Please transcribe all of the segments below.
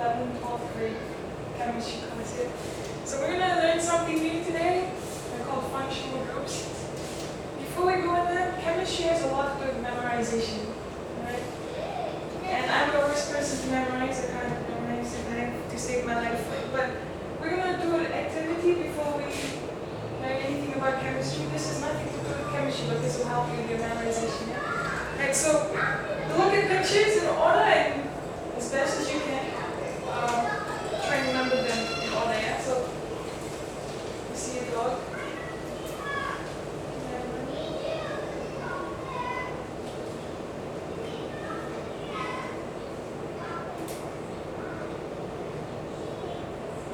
11th, 12th grade chemistry class here. So we're going to learn something new today. They're called functional groups. Before we go in there, chemistry has a lot to do with memorization. Right? And I'm the worst person to memorize. I can't memorize it. I have to save my life. But we're going to do an activity before we learn anything about chemistry. This has nothing to do with chemistry, but this will help you in your memorization. Yeah? Right, so look at pictures in order and as best as you can try and remember them in order. Yeah? So you see a dog.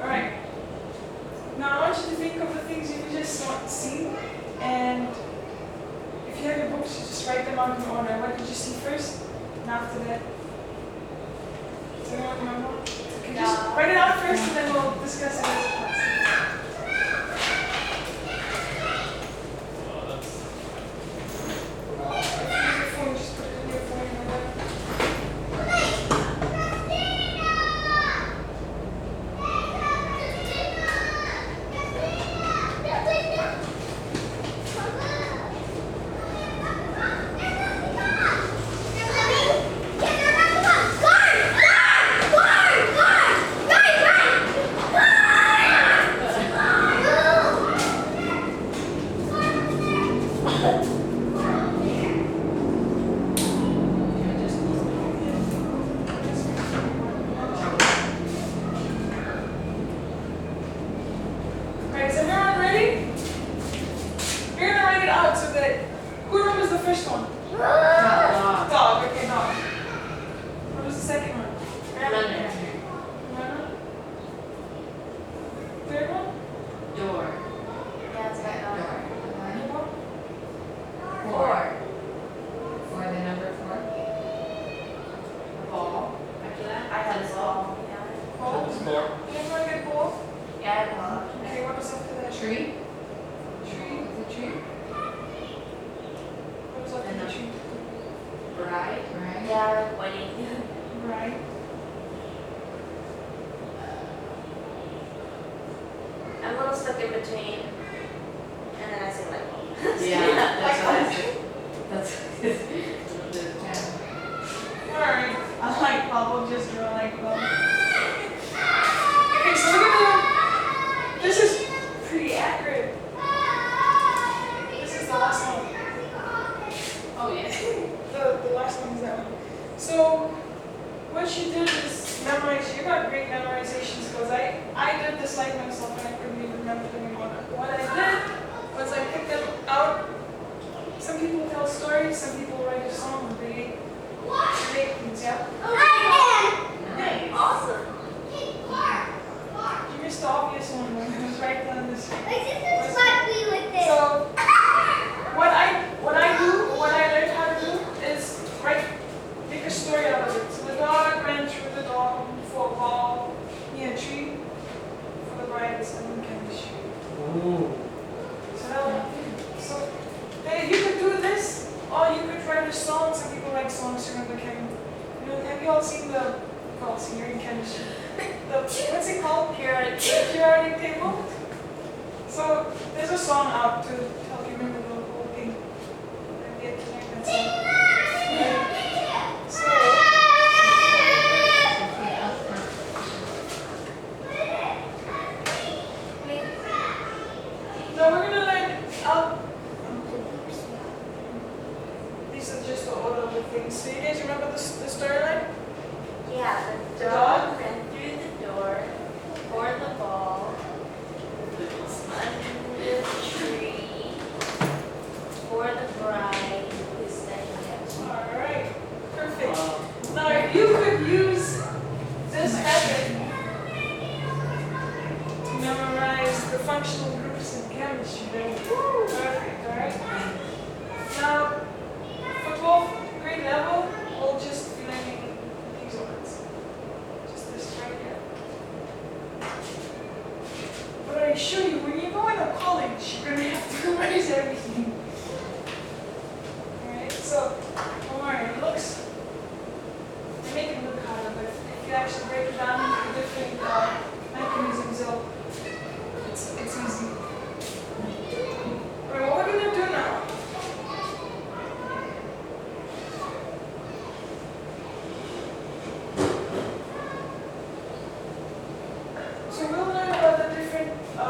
Alright. Now I want you to think of the things you just see, and if you have your books, you just write them out in order. What did you see first? And after that? Does anyone remember? Okay, just write it out first and then we'll discuss it as a class. Use your phone, just put it in your phone and whatever. Alright, is everyone ready? You're gonna write it out so that who remembers the first one? Dog, okay, dog. What was the second one? Runner. Runner. Third one? Door. Yeah, it's got Door. Four. Four. For the number 4. Ball. After that? I had a ball. Ball. Did everyone get ball? Yeah, I had a ball. Okay, what was after that? Tree. Tree. What's a tree? What was after the tree? Bride. Right. Yeah, like wedding. Right. I'm a little stuck in between. And then I say light bulb. Yeah, that's what I Light said. That's a little bit of time. Alright, I like bubble, just draw like bubble. Okay, so we're gonna, this is pretty accurate. This is the last one. Oh, yeah. The last one is that one. So, what you did is memorize, you got great memorization skills. I did this like myself and I couldn't even remember them anymore. What I did was I picked them out. Some people tell stories, some people write a song, they make things, yeah? Nice. Awesome. You missed the obvious one when it was right down this. So, What I learned how to do is make a story out of it. So the dog ran through the dog for a ball, near a tree, for the bride is studying chemistry. So that was, so then you could do this, or you could write a song. Some people like songs to remember chem. Have you all seen the, well, see, you're in chemistry. What's it called? Periodic. The periodic table. So there's a song out to help you remember the whole thing. I've yet to learn that song. So now we're gonna learn these are just the order of the things. So you guys remember the storyline? Yeah, The the dog? dog ran through the door, for the ball, under the tree, for the bride, who's studying chemistry. Alright, perfect. Now if you could use this method to memorize the functional groups in chemistry, then perfect, alright? Now, for 12th grade level, we'll just be learning these words. Just this right here. But I assure you, when you go into college, you're going to have to memorize everything. Alright, so, don't worry, it looks, they make it look harder, but if you actually break it down into different mechanisms, so it's easy. Alright, what we're gonna do now? So we'll learn about the different. I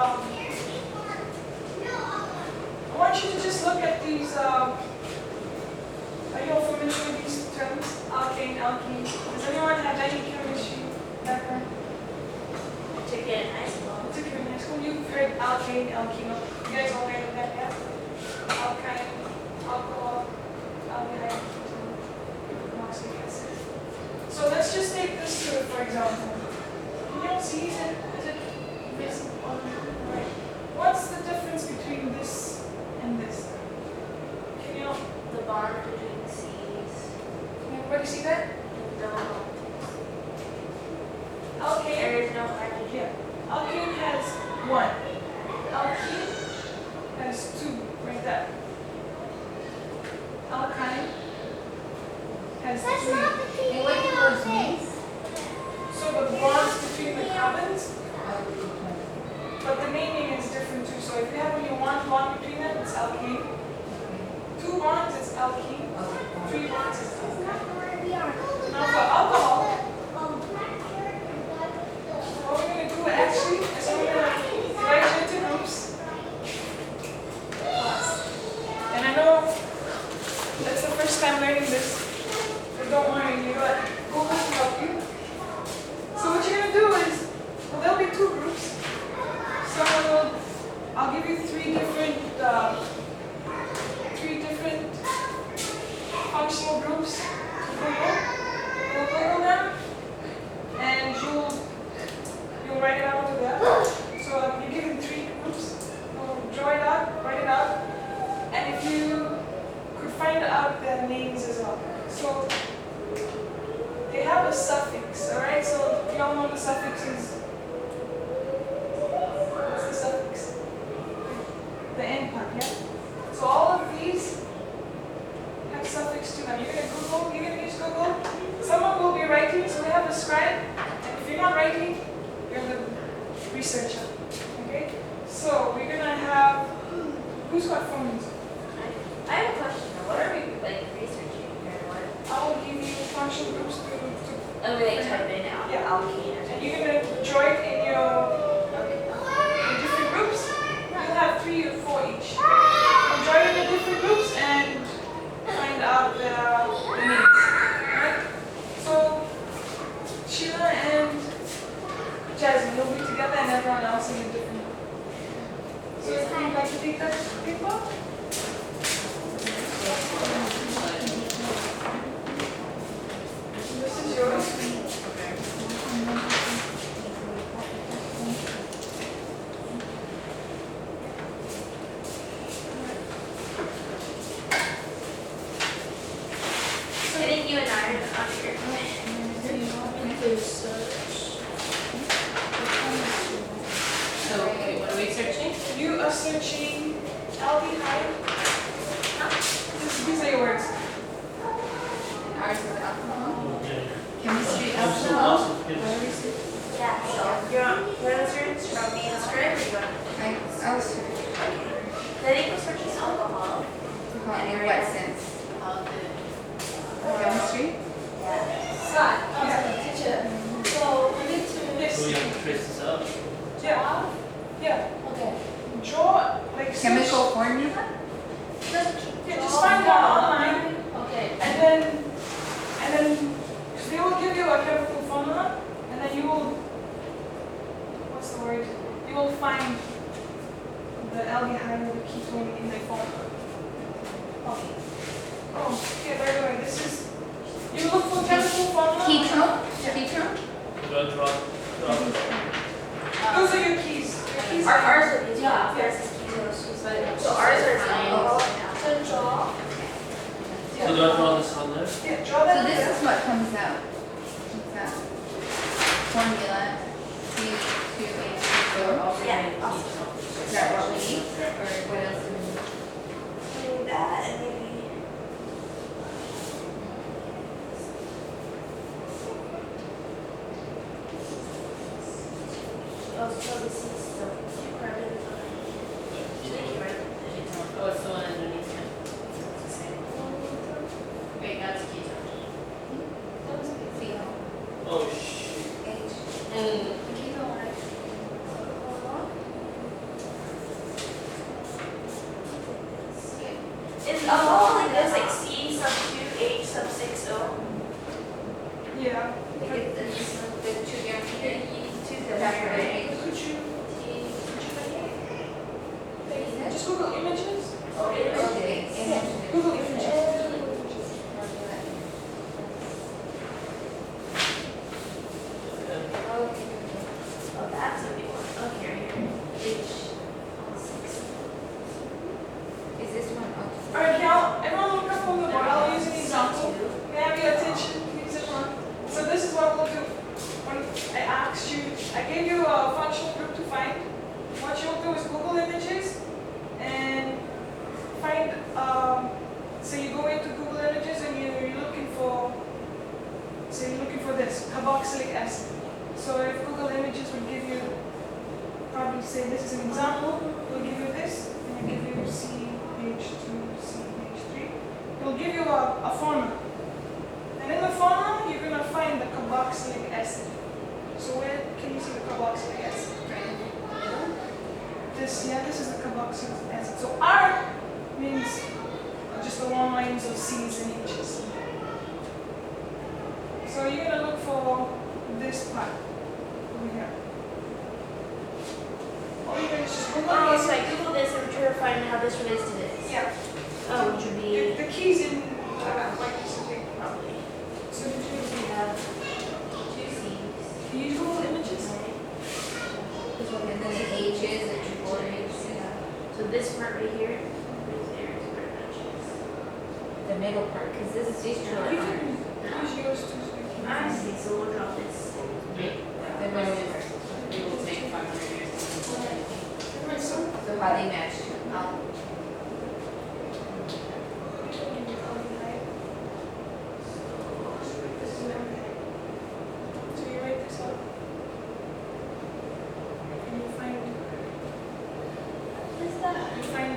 want you to just look at these. Are you all familiar with these terms? Alkane, alkene. Does anyone have any chemistry background? Particularly in high school. Particularly in high school, you've heard alkane, alkene. You guys all heard of that, yeah? Alkyne, alcohol, aldehyde, oxalic acid. So let's just take this two, for example. You don't see, is it visible on the right? What's the difference between this and this? Can you all, The bond between the C's. can everybody see that? No. Alkane. There is no hydrogen. Yeah. Alkane has one. Alkene has two, like that. Alkyne has three. And what do those mean? So the bonds between the carbons, but the naming is different too. So if you have only one bond between them, it's alkane. Two bonds, it's alkene. Three bonds, it's alkyne. Now for alcohol, what we're going to do actually is we're going to divide you into groups. And I know that's the first time learning this, but don't worry, you got Google to help you. So what you're going to do is, well, there'll be two groups. I'll give you three different functional groups to Google. You'll Google them, and you'll write it out over there. So you're given three groups. You'll draw it out, write it out, and if you could find out their names as well. So they have a suffix, all right? So you all know the suffix is. What's the suffix? The end part, yeah? So all of these have suffix to them. You're gonna use Google. Someone will be writing, so we have a scribe. And if you're not writing, you're the researcher. Okay? So we're gonna have, who's got phones? I have a question. What are we researching here? What? I will give you functional groups to Oh, we type in Yeah. alkene or and something. you're gonna draw it in different groups. You'll have 3 or 4 each. You'll draw it in the different groups and find out the names. Alright? So Sheila and Jasmine will be together and everyone else in a different group. So if you'd like to take that paper? This is yours. Getting you and I on your So, okay, what are we searching? You are searching aldehyde. These are your words. Ours is alcohol. Chemistry, Yeah, alcohol. so you're on search from main script or you want I'll search. then equal search is alcohol. Alcohol in what sense? Chemistry? Yeah. Teacher, so we need to Yes. So we have to trace this out. Yeah. Yeah. okay. Draw like search. Chemical formula? Yeah, just find one online Okay. and then they will give you a chemical formula and then you will what's the word? You will find the aldehyde or the ketone in the formula. Okay. Oh, okay, by the way, this is you look for chemical formula. Ketone? Yeah. Ketone? Draw. Those are your keys. Your keys Ours are are these Yeah. ones. Yours is ketone. So ours are alcohol. So draw. So do I draw this on there? yeah, draw So that. this there. is what comes out. Comes out. Formula C2H4. Yeah. Is that what we need? Or what else do we need? That and maybe. Oh, so this is the carbon. Oh, it's the one underneath him. It's the same. Wait, that's ketone. Oh, shoot. Is alcohol like this, like C sub 2, H sub 6, O? Yeah. Like it's the two guaranteed. That's right. Could you just Google images? Okay. Google images. Oh, that's a big one. Okay, here. H 6. Is this one? Alright, now everyone look up on the board. I'll use an example. May I have your attention, please, everyone? So this is what we'll do. When I asked you, I gave you a functional group to find. What you'll do is Google images and find, so you go into Google images and you're looking for, this, carboxylic acid. So if Google images would give you, probably say this is an example, it'll give you this, and it'll give you CH2, CH3. It'll give you a formula. And in the formula, you're going to find the carboxylic acid. So where can you see the carboxylic acid? This is the carboxylic acid. So R means just the long lines of C's and H's. So you're going to look for this part over here. All you're going to just Google Oh, this. so I Googled this and try to find how this relates to this. Yeah. Oh, which would be The keys in like this. Okay. probably. So did you We have 2 C's. can you Google images? And then the H's that you put in. So this part right here, right there is where it matches. The middle part, because this is these two are You on. can use yours too. I see, so we'll drop this. The middle is, it will take 500 years. Alright, so So how they match? So you write this up. And you find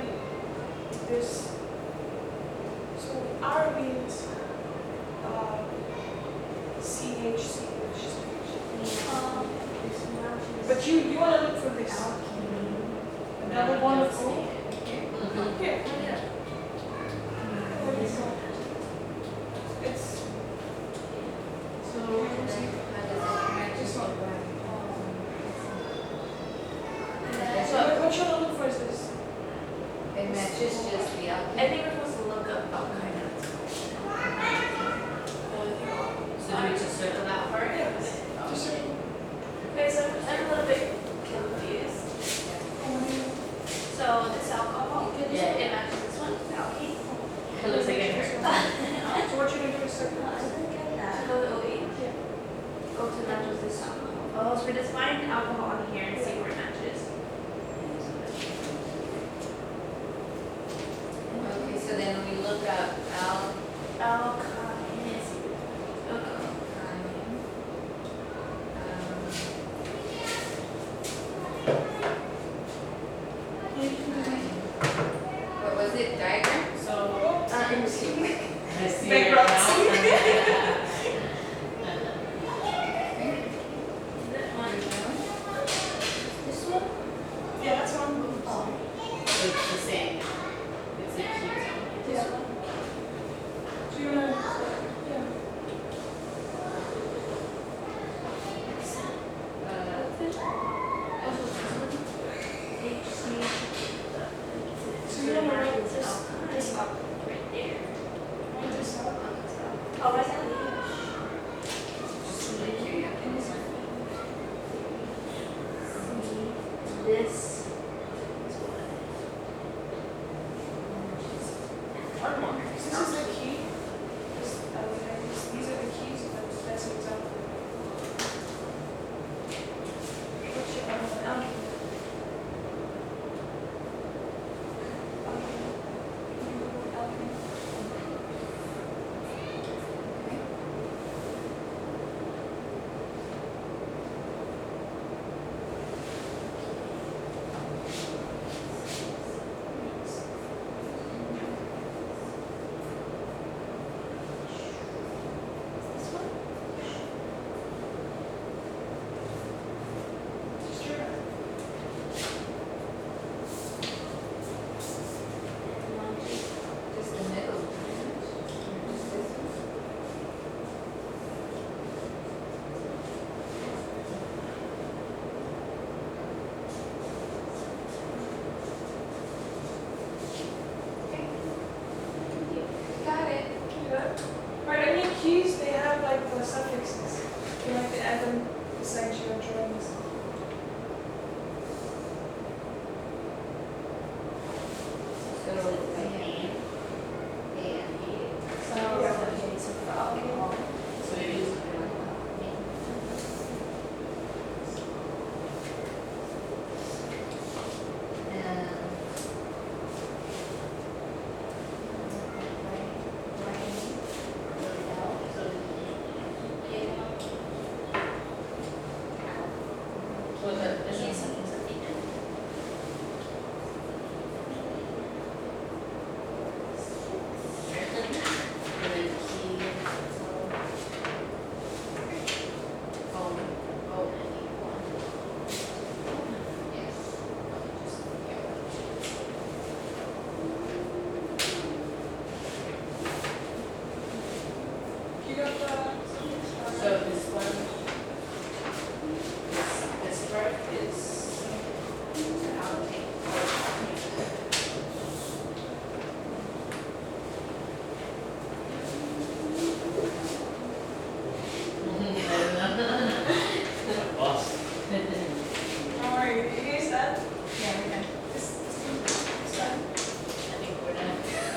this. So R means CHC, which is but you want to look for this. A double bond of O. Here. There you go. It's So what you want to look for is this. It matches just the I alcohol. think we're supposed to look up alkyne. So do we just circle that part? Just circle. Okay, so I'm a little bit confused. So this alcohol, Yeah. it matches this one, alkene. It looks like it hurts. So what you're gonna do is circle. So go to OH. Go to matches this alcohol. Oh, so we're just find alcohol on here and see where it matches. Okay, so then we look up Alkyne is okay. What was it, diagram? So, Interesting. I see Bankruptcy. This one. This one? Yeah, that's one. Oh. It's the same. It's a ketone. This one? So you're gonna, yeah. So you're gonna write this up. Right there. Write this up. Oh, right there. Just like here, yeah. This. One more. This is the key. These are the keys. That's an example. What's your alkene?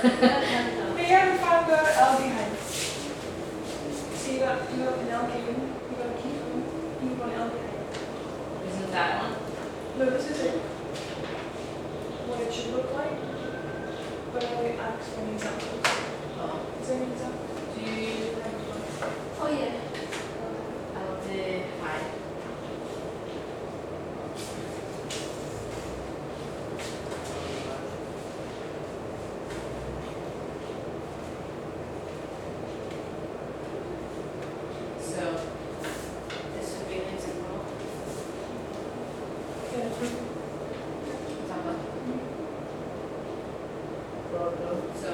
We haven't found the aldehyde. So you got an alkane, you got a ketone, and you got an aldehyde. Isn't that one? No, this is it. What it should look like. But I will ask for an example. Oh. Is there an example? Do you have one? Oh, yeah. Aldehyde. So, this would be an example. Yeah. Example. So,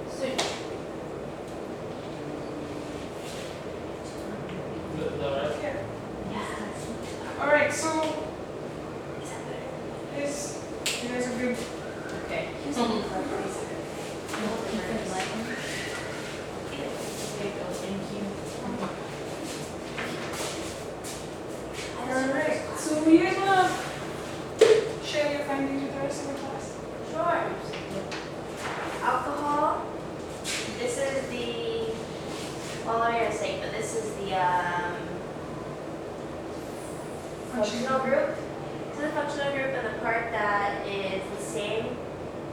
Switch. Is that right? Okay. Yeah. Alright, so Is that better? this, you guys are good. okay. Here's the new part, please. There you go, thank you. Alright, so you guys wanna share your findings with the rest of the class? Sure. Alcohol. This is the, well, I'm gonna say, but this is the functional group. So the functional group, and the part that is the same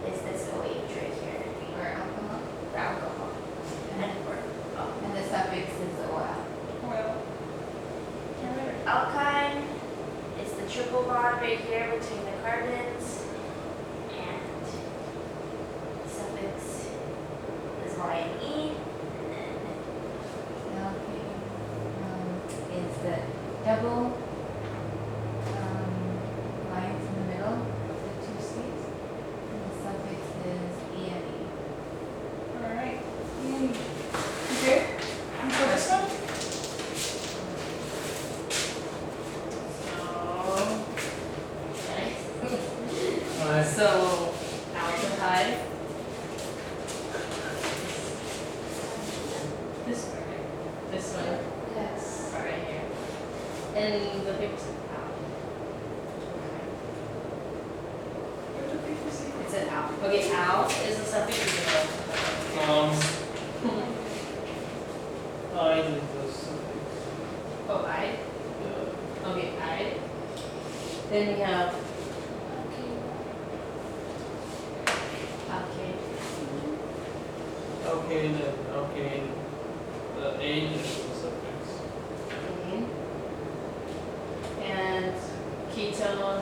is this OH right here Or alcohol, for alcohol. And for and the suffix is oil. Well, alright. alkyne is the triple bond right here between the carbons, and suffix is Y and E, and then Okay. Is the double lines in the middle of the two C's, and the suffix is E and E. Alright. Okay. And for this one? So, aldehyde. This part, right? This one, yes. part right here. And the big out. What do people say? It said out. Okay, out is the suffix of I think there's something. oh, I. Yeah. Okay, I. Then we have okay. Okay, then, okay. The H is the suffix. And ketone.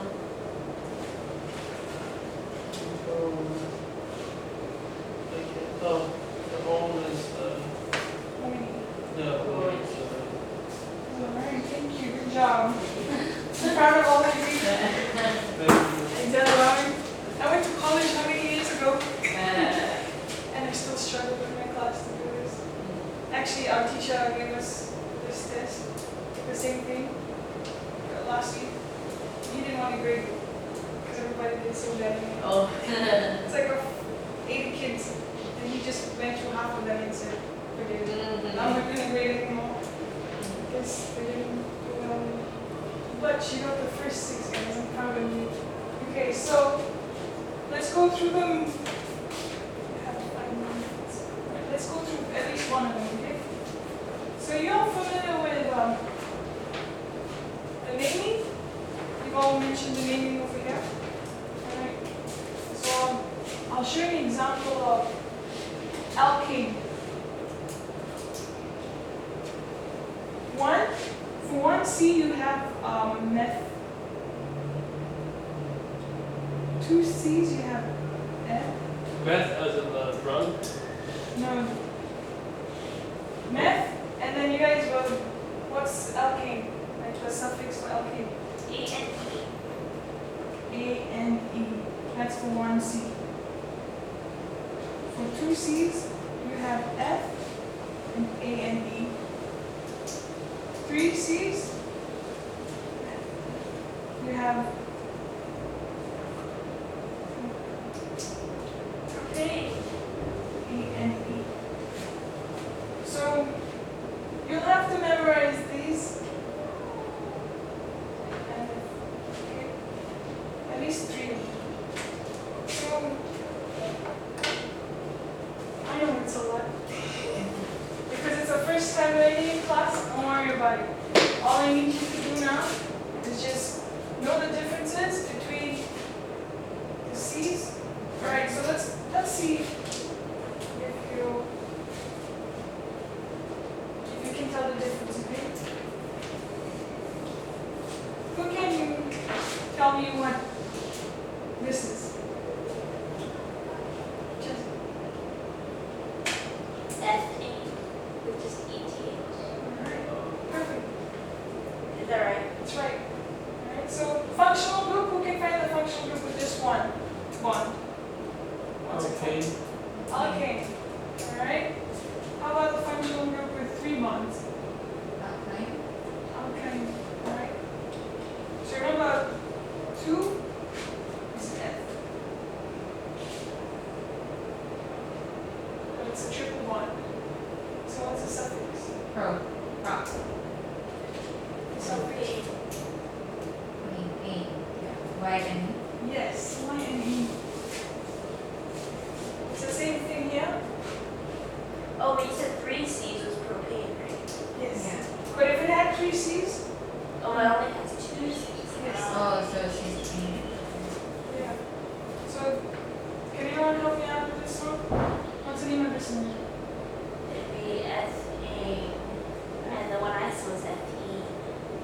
Okay. Oh, the O is the O is Alright, thank you. Good job. I'm proud of all of you. thank you. I did well. I went to college how many years ago? And I still struggle with my class to do this. Actually, our teacher gave us this test, the same thing, last week. He didn't want to grade it because everybody did so bad. Oh. It's like 80 kids, and he just went through half of them and said, forget it. I'm not going to grade it anymore. Guess they didn't do well. But she got the first 6, guys. I'm proud of you. Okay, so let's go through them. I have 5 minutes. Right, let's go through at least one of them, okay? So you're all familiar with the naming? You've all mentioned the naming over here. Alright. So I'll show you an example of alkane. For 1C you have meth. 2 C's you have F. Meth as in the drug? No. Meth, and then you guys will, what's alkane? Like the suffix for alkane? A-N-E. A-N-E. That's for 1C. For 2 C's, you have F and A-N-E. 3 C's, you have Okay. A-N-E. So at least 3. So, I know it's a lot. Because it's the first time learning in class, don't worry about it. All I need you to do now is just know the differences between the C's. Alright, so let's see if you can tell the difference, okay? Who can you tell me what this is? Just F-A, with just E-T-H. alright. Perfect. Is that right? That's right. Alright, so functional group, who can find the functional group with just one bond? What's it Okay. called? Alkane. Alright. How about the functional group with 3 bonds? Alkyne. Alkane. Alright. So remember 2 is F. But it's a triple bond. So what's the suffix? Pro. Prop. The suffix. A. Y and E. Yes, Y and E. It's the same thing here? Oh, but you said 3 C's was propane, right? Yes. Yeah. But if it had 3 C's, Oh, it only has 2 C's. Yes. Oh, so she's A. yeah. So, can anyone help me out with this one? What's the name of this one? It'd be F-A, and the one I saw was F-E.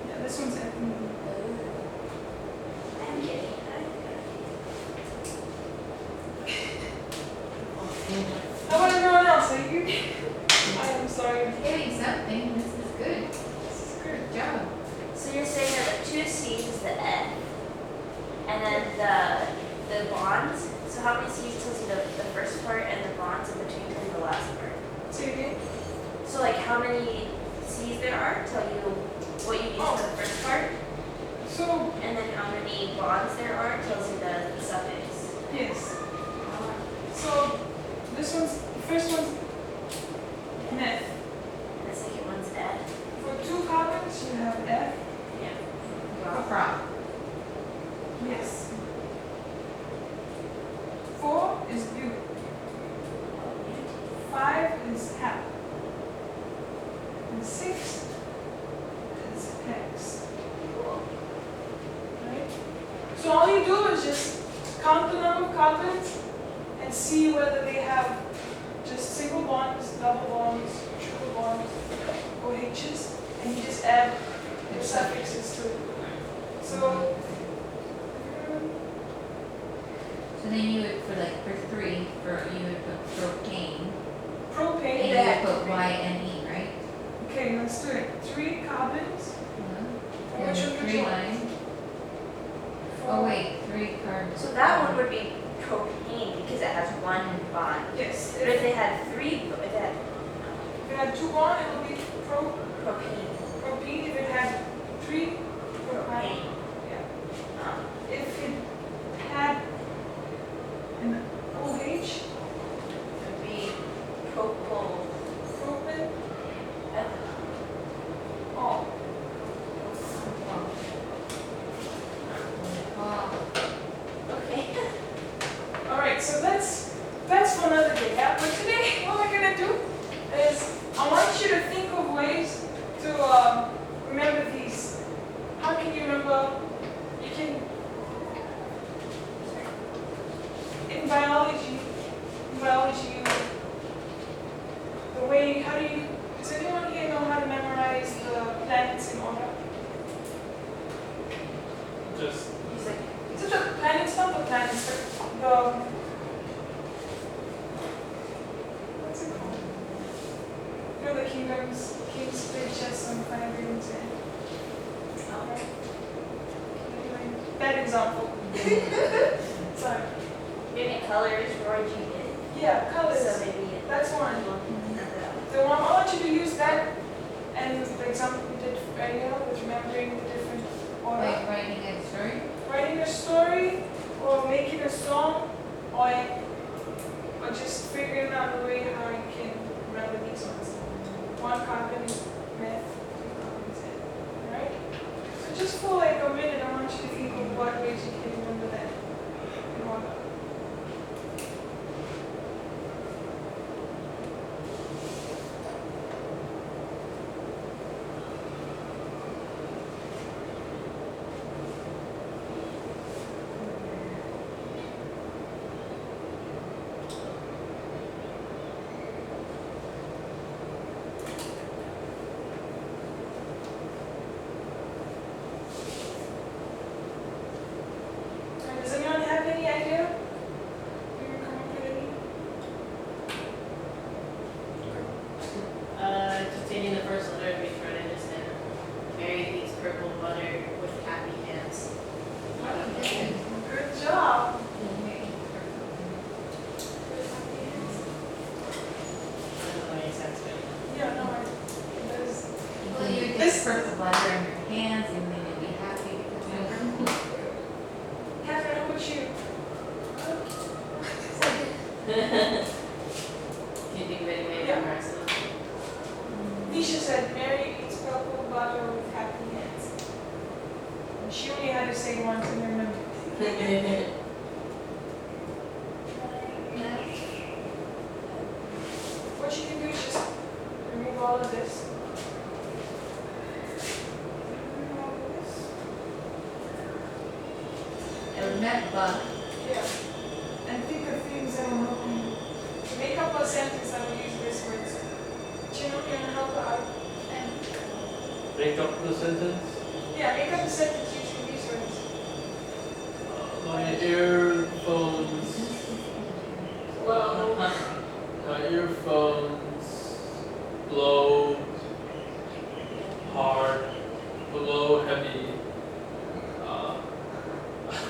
Yeah, this one's F. I'm kidding. How about everyone else? Are you? I am sorry. Getting something. This is good. This is good. Good job. So you're saying that the 2 C's is the F, and then the bonds. So how many C's tells you the first part, and the bonds in between tell you the last part? Say it again. So like how many C's there are tell you what you use for the first part, So, and then how many bonds there are tells you the suffix. yes. So, this one's, the first one's meth. And the second one's F. For 2 carbons, you have F. Yeah. Prop. Yes. 4 is butyl. 5 is hap. And 6 is hex. Right? So all you do is just count the number of carbons and see whether they have just single bonds, double bonds, triple bonds, OHs, and you just add the suffixes to it. So, So then you would, for 3, you would put propane. propane, And that. you would put Y and E, right? Okay, let's do it. 3 carbons. And Which one would 3 you want? lines. Four. Oh wait, 3 carbons. So that one would be propane because it has 1 bond. Yes. But if they had 3, if it had If it had 2 bonds, it would be propane, propene. If it had 3, propane. propane. Yeah. Um, If it had an OH, it would be propyl. propane, ethanol. all. Okay. All right, so that's for another day. Yeah? But today, what we're gonna do is I want you to think of ways to remember these. How can you remember? You can in biology, the way. How do you? Does anyone here know how to memorize the planets in order? Just He's like, Is it the planets, not the planets, but the what's it called? You know the kingdoms, kings play chess on 5 games and anyway, bad example. Sorry. maybe colors, Roy G did. Yeah, colors. So maybe That's one. another. So I want you to use that and the example we did earlier with remembering the different order. Like writing a story? Writing a story or making a song or just figuring out a way how you can remember these ones. 1 carbon is meth, 2 carbons is. Alright? So just for like a minute I want you to think of what ways you can remember that. purple butter in your hands, and then you'll be happy because they're purple. Catherine, how about you? Do you think of any way to Yeah. memorize them? Nisha said Mary eats purple butter with happy hands. And she only had to say one to remember. What you can do is just remove all of this. Remove all of this. And remember, Yeah. And think of things that will help you. Make up a sentence that will use these words. You know, can help out. And Make up the sentence. yeah, make up a sentence using these words. My earphones. Well, My earphones blow hard, blow heavy.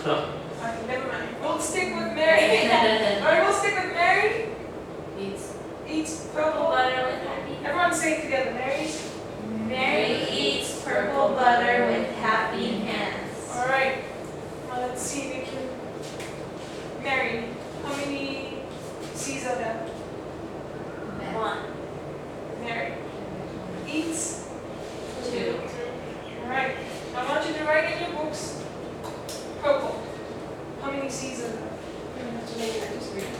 okay, never mind. We'll stick with Mary. Alright, we'll stick with Mary. Eats. Eats Purple purple. butter with happy. Everyone say it together. Mary eats purple butter with happy hands. Alright. Now let's see if we can. Mary, how many C's are there? One. Mary. Eats. Two. Alright. I want you to write in your books. Purple. How many C's are there? You don't have to make it, just read it.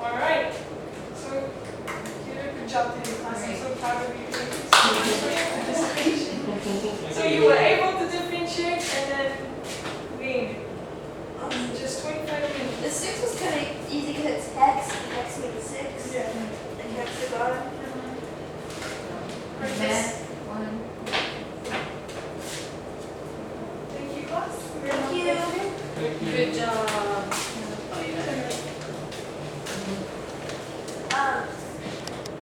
Alright. So you did a good job today, class. I'm so proud of you. Thank you so much for your participation. So you were able